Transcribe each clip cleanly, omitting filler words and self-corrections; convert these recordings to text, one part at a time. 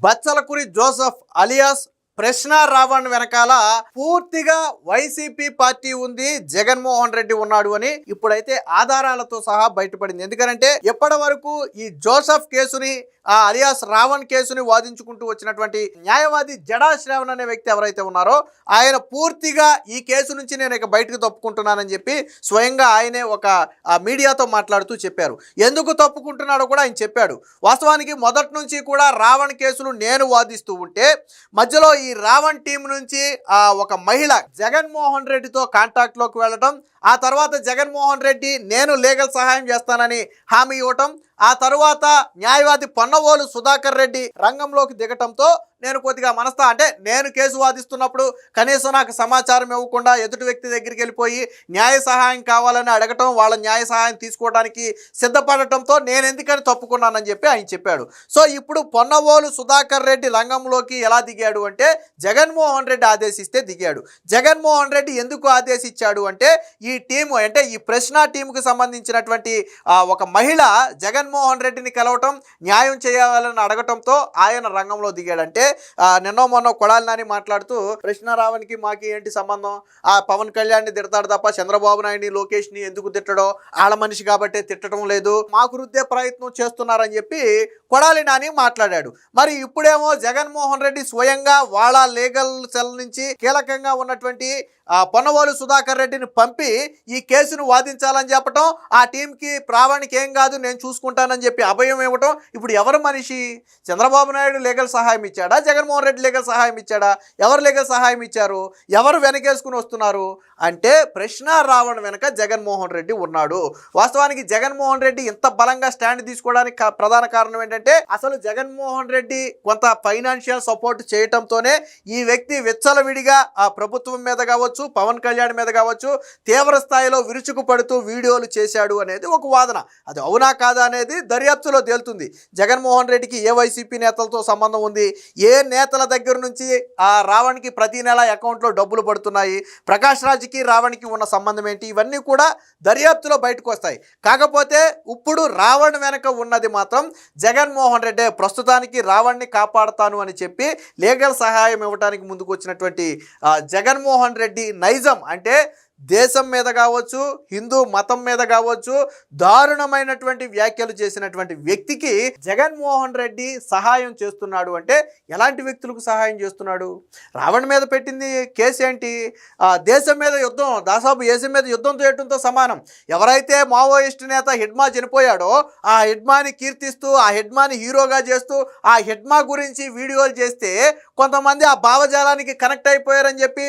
బచ్చలకురి Joseph alias ప్రశ్న రావణ్ వెనకాల పూర్తిగా వైసీపీ పార్టీ ఉంది, జగన్మోహన్ రెడ్డి ఉన్నాడు అని ఇప్పుడైతే ఆధారాలతో సహా బయటపడింది. ఎందుకంటే ఎప్పటి వరకు ఈ జోసెఫ్ కేసుని అలియాస్ రావణ్ కేసుని వాదించుకుంటూ వచ్చినటువంటి న్యాయవాది జడా శ్రావణ్ అనే వ్యక్తి ఎవరైతే ఉన్నారో ఆయన పూర్తిగా ఈ కేసు నుంచి నేను ఇక బయటకు తప్పుకుంటున్నానని చెప్పి స్వయంగా ఆయనే ఒక మీడియాతో మాట్లాడుతూ చెప్పారు. ఎందుకు తప్పుకుంటున్నాడో కూడా ఆయన చెప్పాడు. వాస్తవానికి మొదటి నుంచి కూడా రావణ్ కేసులు నేను వాదిస్తూ ఉంటే మధ్యలో ఈ రావణ్ టీం నుంచి ఒక మహిళ జగన్మోహన్ రెడ్డితో కాంటాక్ట్లోకి వెళ్ళడం, ఆ తర్వాత జగన్మోహన్ రెడ్డి నేను లీగల్ సహాయం చేస్తానని హామీ ఇవ్వటం, ఆ తరువాత న్యాయవాది పొన్నవోలు సుధాకర్ రెడ్డి రంగంలోకి దిగటంతో నేను కొద్దిగా అంటే నేను కేసు వాదిస్తున్నప్పుడు కనీసం నాకు సమాచారం ఇవ్వకుండా ఎదుటి వ్యక్తి దగ్గరికి వెళ్ళిపోయి న్యాయ సహాయం కావాలని అడగటం, వాళ్ళ న్యాయ సహాయం తీసుకోవడానికి సిద్ధపడటంతో నేను ఎందుకని తప్పుకున్నానని చెప్పి ఆయన చెప్పాడు. సో ఇప్పుడు పొన్నవోలు సుధాకర్ రెడ్డి రంగంలోకి ఎలా దిగాడు అంటే జగన్మోహన్ రెడ్డి ఆదేశిస్తే దిగాడు. జగన్మోహన్ రెడ్డి ఎందుకు ఆదేశించాడు అంటే ఈ టీము అంటే ఈ ప్రశ్న టీముకు సంబంధించినటువంటి ఒక మహిళ జగన్మోహన్ రెడ్డిని కలవటం, న్యాయం చేయాలని అడగటంతో ఆయన రంగంలో దిగాడంటే నిన్నో మొన్న కొడాలి నాని మాట్లాడుతూ ప్రశ్న రావణ్కి మాకి ఏంటి సంబంధం, ఆ పవన్ కళ్యాణ్ని తిడతాడు తప్ప చంద్రబాబు నాయుడిని లోకేష్ని ఎందుకు తిట్టడో, ఆళ్ళ మనిషి కాబట్టే తిట్టడం లేదు, మాకు రుద్దే ప్రయత్నం చేస్తున్నారని చెప్పి కొడాలి నాని మాట్లాడాడు. మరి ఇప్పుడేమో జగన్మోహన్ రెడ్డి స్వయంగా వాళ్ళ లీగల్ సెల్ నుంచి కీలకంగా ఉన్నటువంటి పొన్నవోలు సుధాకర్ రెడ్డిని పంపి ఈ కేసును వాదించాలని చెప్పటం, ఆ టీంకి రావణ్కి ఏం కాదు నేను చూసుకుంటానని చెప్పి అభయం ఇవ్వటం. ఇప్పుడు ఎవరు మనిషి? చంద్రబాబు నాయుడు లీగల్ సహాయం ఇచ్చాడా, జగన్మోహన్ రెడ్డి లీగల్ సహాయం ఇచ్చాడా? ఎవరు లీగల్ సహాయం ఇచ్చారు? ఎవరు వెనకేసుకుని వస్తున్నారు అంటే ప్రశ్న రావణ్ వెనక జగన్మోహన్ రెడ్డి ఉన్నాడు. వాస్తవానికి జగన్మోహన్ రెడ్డి ఇంత బలంగా స్టాండ్ తీసుకోవడానికి ప్రధాన కారణం ఏంటంటే అసలు జగన్మోహన్ రెడ్డి కొంత ఫైనాన్షియల్ సపోర్ట్ చేయటంతోనే ఈ వ్యక్తి విచ్చలవిడిగా ఆ ప్రభుత్వం మీద కావచ్చు, పవన్ కళ్యాణ్ మీద కావచ్చు తీవ్ర స్థాయిలో విరుచుకు పడుతూ వీడియోలు చేశాడు అనేది ఒక వాదన. అది అవునా కాదా అనేది దర్యాప్తులో తేలుతుంది. జగన్మోహన్ రెడ్డికి ఏ వైసీపీ నేతలతో సంబంధం ఉంది, ఏ నేతల దగ్గర నుంచి ఆ రావణ్కి ప్రతి నెల అకౌంట్లో డబ్బులు పడుతున్నాయి, ప్రకాష్ రాజ్కి రావణ్కి ఉన్న సంబంధం ఏంటి, ఇవన్నీ కూడా దర్యాప్తులో బయటకు వస్తాయి. కాకపోతే ఇప్పుడు రావణ్ వెనక ఉన్నది మాత్రం జగన్మోహన్ రెడ్డి. ప్రస్తుతానికి రావణ్ని కాపాడుతాను అని చెప్పి లీగల్ సహాయం ఇవ్వడానికి ముందుకు వచ్చినటువంటి జగన్మోహన్ రెడ్డి నైజం అంటే దేశం మీద కావచ్చు, హిందూ మతం మీద కావచ్చు దారుణమైనటువంటి వ్యాఖ్యలు చేసినటువంటి వ్యక్తికి జగన్మోహన్ రెడ్డి సహాయం చేస్తున్నాడు అంటే ఎలాంటి వ్యక్తులకు సహాయం చేస్తున్నాడు? రావణ్ మీద పెట్టింది కేసు ఏంటి? దేశం మీద యుద్ధం, దాదాపు దేశం మీద యుద్ధం చేయడంతో సమానం. ఎవరైతే మావోయిస్టు నేత హిడ్మా చనిపోయాడో ఆ హిడ్మాని కీర్తిస్తూ, ఆ హిడ్మాని హీరోగా చేస్తూ, ఆ హిడ్మా గురించి వీడియోలు చేస్తే కొంతమంది ఆ భావజాలానికి కనెక్ట్ అయిపోయారని చెప్పి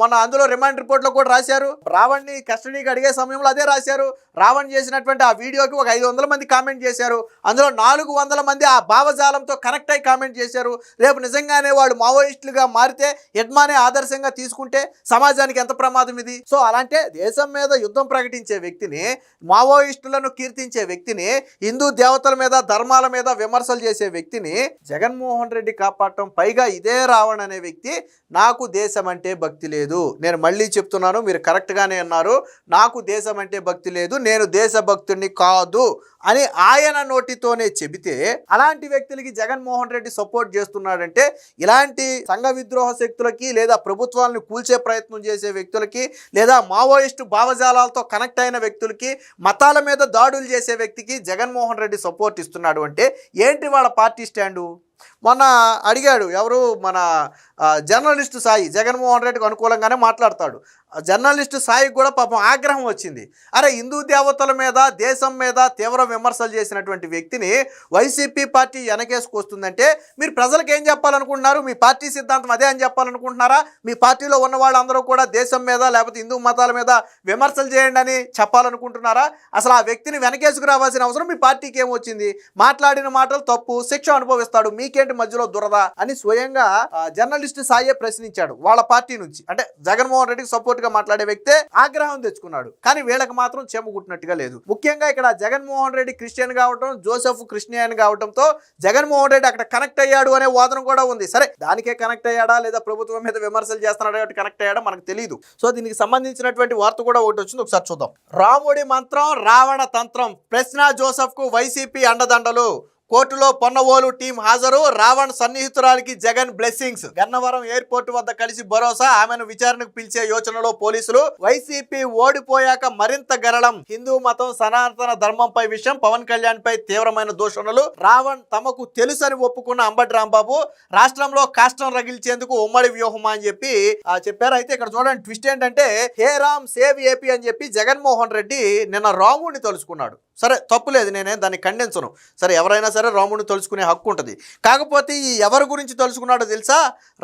మొన్న అందులో రిమాండ్ రిపోర్ట్లో కూడా రాశారు. రావణ్ని కస్టడీకి అడిగే సమయంలో అదే రాశారు. రావణ్ చేసినటువంటి ఆ వీడియోకి ఒక 500 మంది కామెంట్ చేశారు. అందులో 400 మంది ఆ భావజాలంతో కనెక్ట్ అయ్యి కామెంట్ చేశారు. రేపు నిజంగానే వాళ్ళు మావోయిస్టులుగా మారితే హిడ్మానే ఆదర్శంగా తీసుకుంటే సమాజానికి ఎంత ప్రమాదం ఇది? సో అలాంటి దేశం మీద యుద్ధం ప్రకటించే వ్యక్తిని, మావోయిస్టులను కీర్తించే వ్యక్తిని, హిందూ దేవతల మీద ధర్మాల మీద విమర్శలు చేసే వ్యక్తిని జగన్మోహన్ రెడ్డి కాపాడటం, పైగా ఇదే రావణ్ అనే వ్యక్తి నాకు దేశం అంటే భక్తి లేదు, నేను మళ్ళీ చెప్తున్నాను మీరు కరెక్ట్గానే అన్నారు, నాకు దేశం అంటే భక్తి లేదు, నేను దేశభక్తుడిని కాదు అని ఆయన నోటితోనే చెబితే అలాంటి వ్యక్తులకి జగన్మోహన్ రెడ్డి సపోర్ట్ చేస్తున్నాడంటే ఇలాంటి సంఘ విద్రోహ శక్తులకి, లేదా ప్రభుత్వాలను కూల్చే ప్రయత్నం చేసే వ్యక్తులకి, లేదా మావోయిస్టు భావజాలాలతో కనెక్ట్ అయిన వ్యక్తులకి, మతాల మీద దాడులు చేసే వ్యక్తికి జగన్మోహన్ రెడ్డి సపోర్ట్ ఇస్తున్నాడు అంటే ఏంటి వాళ్ళ పార్టీ స్టాండు? మొన్న అడిగాడు ఎవరు, మన జర్నలిస్టు సాయి జగన్మోహన్ రెడ్డికి అనుకూలంగానే మాట్లాడతాడు. జర్నలిస్టు సాయికి కూడా పాపం ఆగ్రహం వచ్చింది. అరే హిందూ దేవతల మీద, దేశం మీద తీవ్ర విమర్శలు చేసినటువంటి వ్యక్తిని వైసీపీ పార్టీ వెనకేసుకొస్తుందంటే మీరు ప్రజలకు ఏం చెప్పాలనుకుంటున్నారు? మీ పార్టీ సిద్ధాంతం అదే అని చెప్పాలనుకుంటున్నారా? మీ పార్టీలో ఉన్న వాళ్ళందరూ కూడా దేశం మీద లేకపోతే హిందూ మతాల మీద విమర్శలు చేయండి అని చెప్పాలనుకుంటున్నారా? అసలు ఆ వ్యక్తిని వెనకేసుకు రావాల్సిన అవసరం మీ పార్టీకి ఏమొచ్చింది? మాట్లాడిన మాటలు తప్పు, శిక్ష అనుభవిస్తాడు, మీకేంటి మధ్యలో దురద అని స్వయంగా జర్నలిస్టు సాయే ప్రశ్నించాడు వాళ్ళ పార్టీ నుంచి. అంటే జగన్మోహన్ రెడ్డికి సపోర్ట్ గా మాట్లాడే వ్యక్తే ఆగ్రహం తెచ్చుకున్నాడు. కానీ వీళ్ళకి మాత్రం చెమగుట్టినట్టుగా లేదు. ముఖ్యంగా ఇక్కడ జగన్మోహన్ రెడ్డి క్రిస్టియన్ కావటం, జోసెఫ్ క్రిస్టియన్ కావటంతో జగన్మోహన్ రెడ్డి అక్కడ కనెక్ట్ అయ్యాడు అనే వాదన కూడా ఉంది. సరే దానికే కనెక్ట్ అయ్యాడా లేదా ప్రభుత్వం మీద విమర్శలు చేస్తున్నాడు కాబట్టి కనెక్ట్ అయ్యాడా మనకు తెలియదు. సో దీనికి సంబంధించినటువంటి వార్త కూడా ఒకటి వచ్చింది, ఒకసారి చూద్దాం. రాముడి మంత్రం రావణ తంత్రం, ప్రశ్న జోసెఫ్ కు వైసీపీ అండదండలు. కోర్టులో పొన్నవోలు టీం హాజరు, రావణ్ సన్నిహితురాలికి జగన్ బ్లెస్సింగ్స్. గన్నవరం ఎయిర్పోర్ట్ వద్ద కలిసి భరోసా, ఆమెను విచారణకు పిలిచే యోచనలో పోలీసులు. వైసీపీ ఓడిపోయాక మరింత గరళం, హిందూ మతం సనాతన ధర్మంపై విషయం, పవన్ కళ్యాణ్ పై తీవ్రమైన దూషణలు. రావణ్ తమకు తెలుసని ఒప్పుకున్న అంబటి రాంబాబు, రాష్ట్రంలో కాష్టం రగిల్చేందుకు ఉమ్మడి వ్యూహమా అని చెప్పి చెప్పారు. అయితే ఇక్కడ చూడండి ట్విస్ట్ ఏంటంటే, హే రామ్ సేవ్ ఏపీ అని చెప్పి జగన్మోహన్ రెడ్డి నిన్న రాముడిని తలుచుకున్నాడు. సరే తప్పులేదు, నేనే దాన్ని ఖండించను. సరే ఎవరైనా సరే రాముడిని తలుచుకునే హక్కు ఉంటుంది. కాకపోతే ఈ ఎవరి గురించి తలుచుకున్నాడో తెలుసా?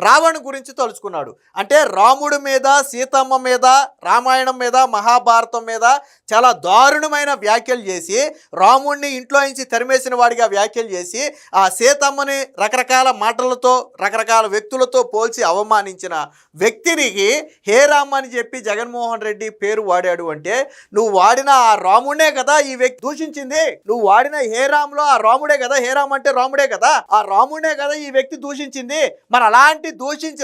రావణ్ గురించి తలుచుకున్నాడు. అంటే రాముడి మీద, సీతమ్మ మీద, రామాయణం మీద, మహాభారతం మీద చాలా దారుణమైన వ్యాఖ్యలు చేసి, రాముడిని ఇంట్లో నుంచి తరిమేసిన వాడిగా వ్యాఖ్యలు చేసి, ఆ సీతమ్మని రకరకాల మాటలతో రకరకాల వ్యక్తులతో పోల్చి అవమానించిన వ్యక్తినికి హే రామ్ అని చెప్పి జగన్మోహన్ రెడ్డి పేరు వాడాడు. అంటే నువ్వు వాడిన ఆ రాముడే కదా ఈ వ్యక్తి దూషించింది. నువ్వు వాడిన హే రామ్ లో ఆ రాముడే కదా, హే రామ్ అంటే రాముడే కదా, ఆ రాముడే కదా ఈ వ్యక్తి దూషించింది. మరి అలాంటి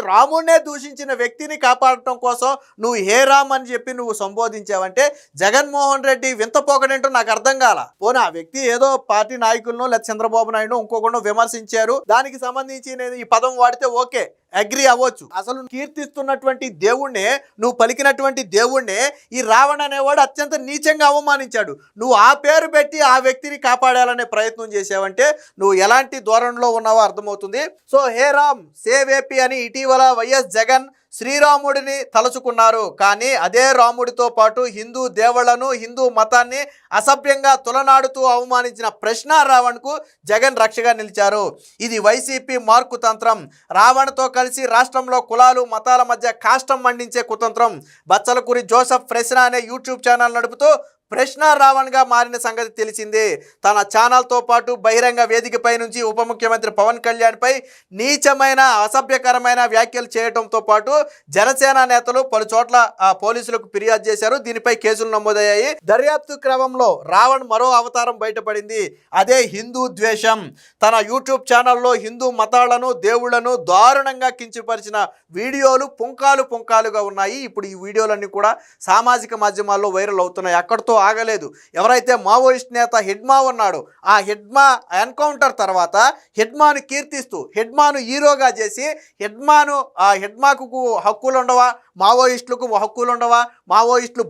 రాముడినే దూషించిన వ్యక్తిని కాపాడటం కోసం నువ్వు హే రామ్ అని చెప్పి నువ్వు సంబోధించావంటే జగన్మోహన్ రెడ్డి వింత పోకడేంటో నాకు అర్థం కాల. పోనీ ఆ వ్యక్తి ఏదో పార్టీ నాయకులను లేదా చంద్రబాబు నాయుడు ఇంకొకరు విమర్శించారు, దానికి సంబంధించి నేను ఈ పదం వాడితే ఓకే, అగ్రి అవ్వచ్చు. అసలు కీర్తిస్తున్నటువంటి దేవుణ్ణే, నువ్వు పలికినటువంటి దేవుణ్ణే ఈ రావణ్ అనేవాడు అత్యంత నీచంగా అవమానించాడు. నువ్వు ఆ పేరు పెట్టి ఆ వ్యక్తిని కాపాడాలనే ప్రయత్నం చేసావంటే నువ్వు ఎలాంటి ధోరణిలో ఉన్నావో అర్థమవుతుంది. So hey Ram save AP అని ఇటీవల వైఎస్ జగన్ శ్రీరాముడిని తలుచుకున్నారు. కానీ అదే రాముడితో పాటు హిందూ దేవుళ్లను, హిందూ మతాన్ని అసభ్యంగా తులనాడుతూ అవమానించిన ప్రశ్న రావణ్కు జగన్ రక్షగా నిలిచారు. ఇది వైసీపీ మార్కు తంత్రం. రావణ్తో కలిసి రాష్ట్రంలో కులాలు మతాల మధ్య కాష్టం మండించే కుతంత్రం. బచ్చలకూరి జోసెఫ్ ప్రశ్న అనే యూట్యూబ్ ఛానల్ నడుపుతూ ప్రశ్న రావణ్గా మారిన సంగతి తెలిసిందే. తన ఛానల్తో పాటు బహిరంగ వేదికపై నుంచి ఉప ముఖ్యమంత్రి పవన్ కళ్యాణ్పై నీచమైన అసభ్యకరమైన వ్యాఖ్యలు చేయడంతో పాటు జనసేన నేతలు పలు చోట్ల పోలీసులకు ఫిర్యాదు చేశారు. దీనిపై కేసులు నమోదయ్యాయి. దర్యాప్తు క్రమంలో రావణ్ మరో అవతారం బయటపడింది. అదే హిందూ ద్వేషం. తన యూట్యూబ్ ఛానల్లో హిందూ మతాలను, దేవుళ్లను దారుణంగా కించపరిచిన వీడియోలు పుంకాలుగా ఉన్నాయి. ఇప్పుడు ఈ వీడియోలన్నీ కూడా సామాజిక మాధ్యమాల్లో వైరల్ అవుతున్నాయి. అక్కడితో ఆగలేదు. ఎవరైతే మావోయిస్ట్ నేత హిడ్మా ఉన్నాడో ఆ హిడ్మా ఎన్కౌంటర్ తర్వాత హిడ్మాను కీర్తిస్తూ హిడ్మాను హీరోగా చేసి హిడ్మాకు హక్కులు ఉండవా, మావోయిస్టులకు హక్కులు ఉండవా, మావోయిస్టులు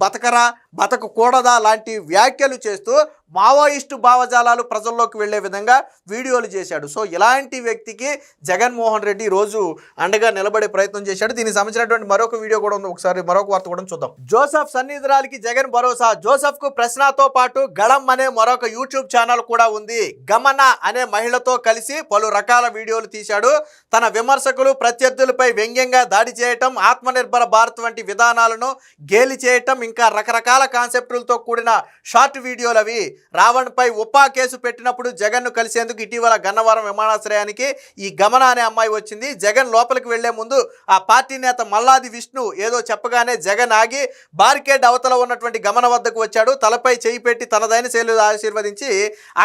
బతకకూడదా లాంటి వ్యాఖ్యలు చేస్తూ మావోయిస్టు భావజాలాలు ప్రజల్లోకి వెళ్లే విధంగా వీడియోలు చేశాడు. సో ఇలాంటి వ్యక్తికి జగన్మోహన్ రెడ్డి రోజు అండగా నిలబడే ప్రయత్నం చేశాడు. దీనికి సంబంధించినటువంటి మరొక వీడియో కూడా ఉంది, ఒకసారి మరొక వార్త కూడా చూద్దాం. జోసెఫ్ సన్నిహితురాలికి జగన్ భరోసా. జోసెఫ్ కు ప్రశ్నతో పాటు గళం అనే మరొక యూట్యూబ్ ఛానల్ కూడా ఉంది. గమన అనే మహిళతో కలిసి పలు రకాల వీడియోలు తీశాడు. తన విమర్శకులు ప్రత్యర్థులపై వ్యంగ్యంగా దాడి చేయటం, ఆత్మనిర్భర భారత్ వంటి విధానాలను గేలి చేయటం, ఇంకా రకరకాల కాన్సెప్టులతో కూడిన షార్ట్ వీడియోలు అవి. రావణ్ పై ఉపా కేసు పెట్టినప్పుడు జగన్ ను కలిసేందుకు ఇటీవల గన్నవరం విమానాశ్రయానికి ఈ గమన అనే అమ్మాయి వచ్చింది. జగన్ లోపలికి వెళ్లే ముందు ఆ పార్టీ నేత మల్లాది విష్ణు ఏదో చెప్పగానే జగన్ ఆగి బారికేడ్ అవతల ఉన్నటువంటి గమన వద్దకు వచ్చాడు. తలపై చేయి పెట్టి తనదైన శైలిలో ఆశీర్వదించి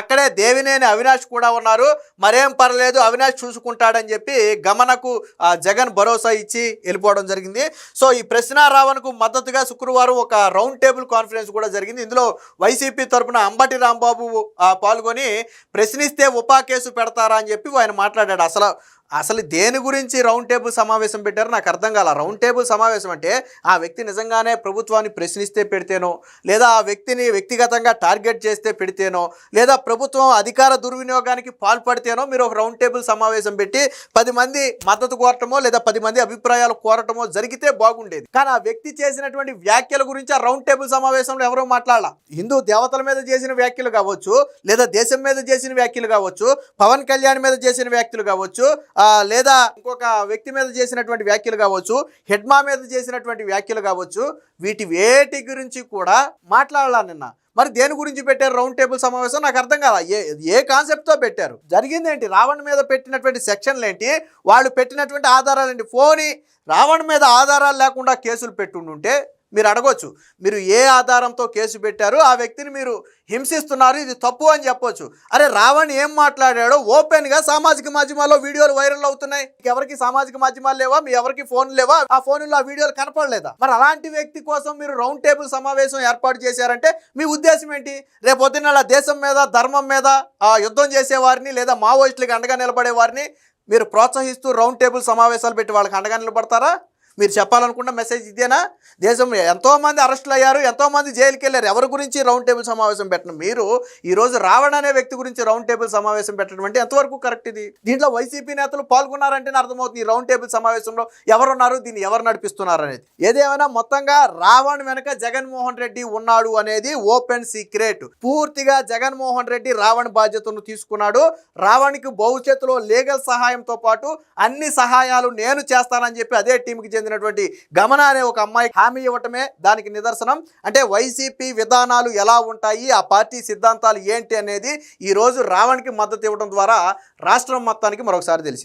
అక్కడే దేవినేని అవినాష్ కూడా ఉన్నారు. మరేం పర్లేదు, అవినాష్ చూసుకుంటాడని చెప్పి గమనకు జగన్ భరోసా ఇచ్చి వెళ్ళిపోవడం జరిగింది. సో ఈ ప్రశ్న రావణ్కు మద్దతుగా శుక్రవారం ఒక రౌండ్ టేబుల్ కాన్ఫరెన్స్ కూడా జరిగింది. ఇందులో వైసీపీ తరపున అంబటి రాంబాబు పాల్గొని ప్రశ్నిస్తే ఉపా కేసు పెడతారా అని చెప్పి ఆయన మాట్లాడాడు. అసలు దేని గురించి రౌండ్ టేబుల్ సమావేశం పెట్టారో నాకు అర్థం కాల. రౌండ్ టేబుల్ సమావేశం అంటే ఆ వ్యక్తి నిజంగానే ప్రభుత్వాన్ని ప్రశ్నిస్తే పెడితేనో, లేదా ఆ వ్యక్తిని వ్యక్తిగతంగా టార్గెట్ చేస్తే పెడితేనో, లేదా ప్రభుత్వం అధికార దుర్వినియోగానికి పాల్పడితేనో మీరు ఒక రౌండ్ టేబుల్ సమావేశం పెట్టి 10 మంది మద్దతు కోరటమో లేదా 10 మంది అభిప్రాయాలు కోరటమో జరిగితే బాగుండేది. కానీ ఆ వ్యక్తి చేసినటువంటి వ్యాఖ్యల గురించి ఆ రౌండ్ టేబుల్ సమావేశంలో ఎవరూ మాట్లాడాల. హిందూ దేవతల మీద చేసిన వ్యాఖ్యలు కావచ్చు, లేదా దేశం మీద చేసిన వ్యాఖ్యలు కావచ్చు, పవన్ కళ్యాణ్ మీద చేసిన వ్యాఖ్యలు కావచ్చు, లేదా ఇంకొక వ్యక్తి మీద చేసినటువంటి వ్యాఖ్యలు కావచ్చు, హెడ్మా మీద చేసినటువంటి వ్యాఖ్యలు కావచ్చు, వేటి గురించి కూడా మాట్లాడాలా నిన్న. మరి దేని గురించి పెట్టారు రౌండ్ టేబుల్ సమావేశం నాకు అర్థం కాదా. ఏ కాన్సెప్ట్తో పెట్టారు? జరిగిందేంటి? రావణ్ మీద పెట్టినటువంటి సెక్షన్లు ఏంటి, వాళ్ళు పెట్టినటువంటి ఆధారాలు ఏంటి? రావణ్ మీద ఆధారాలు లేకుండా కేసులు పెట్టుండుంటే మీరు అడగొచ్చు, మీరు ఏ ఆధారంతో కేసు పెట్టారు, ఆ వ్యక్తిని మీరు హింసిస్తున్నారు, ఇది తప్పు అని చెప్పొచ్చు. అరే రావణ్ ఏం మాట్లాడాడో ఓపెన్గా సామాజిక మాధ్యమాల్లో వీడియోలు వైరల్ అవుతున్నాయి. ఎవరికి సామాజిక మాధ్యమాలు లేవా, మీ ఎవరికి ఫోన్ లేవా, ఆ ఫోన్లో ఆ వీడియోలు కనపడలేదా? మరి అలాంటి వ్యక్తి కోసం మీరు రౌండ్ టేబుల్ సమావేశం ఏర్పాటు చేశారంటే మీ ఉద్దేశం ఏంటి? రేపొద్దున దేశం మీద ధర్మం మీద యుద్ధం చేసేవారిని లేదా మావోయిస్టులకు అండగా నిలబడే వారిని మీరు ప్రోత్సహిస్తూ రౌండ్ టేబుల్ సమావేశాలు పెట్టి వాళ్ళకి అండగా నిలబడతారా? మీరు చెప్పాలనుకున్న మెసేజ్ ఇదేనా? దేశం ఎంతోమంది అరెస్టులు అయ్యారు, ఎంతోమంది జైలుకి వెళ్ళారు, ఎవరి గురించి రౌండ్ టేబుల్ సమావేశం పెట్టడం? మీరు ఈరోజు రావణ్ అనే వ్యక్తి గురించి రౌండ్ టేబుల్ సమావేశం పెట్టడం అంటే ఎంతవరకు కరెక్ట్? ఇది దీంట్లో వైసీపీ నేతలు పాల్గొన్నారంటేనే అర్థమవుతుంది ఈ రౌండ్ టేబుల్ సమావేశంలో ఎవరున్నారు, దీన్ని ఎవరు నడిపిస్తున్నారు అనేది. ఏదేమైనా మొత్తంగా రావణ్ వెనక జగన్మోహన్ రెడ్డి ఉన్నాడు అనేది ఓపెన్ సీక్రెట్. పూర్తిగా జగన్మోహన్ రెడ్డి రావణ్ బాధ్యతను తీసుకున్నాడు. రావణ్కి భవిష్యత్తులో లీగల్ సహాయంతో పాటు అన్ని సహాయాలు నేను చేస్తానని చెప్పి అదే టీంకి చెందినటువంటి గమన అనే ఒక అమ్మాయి హామీ ఇవ్వటమే దానికి నిదర్శనం. అంటే వైసీపీ విధానాలు ఎలా ఉంటాయి, ఆ పార్టీ సిద్ధాంతాలు ఏంటి అనేది ఈ రోజు రావణ్కి మద్దతు ఇవ్వడం ద్వారా రాష్ట్రం మొత్తానికి మరొకసారి తెలిసింది.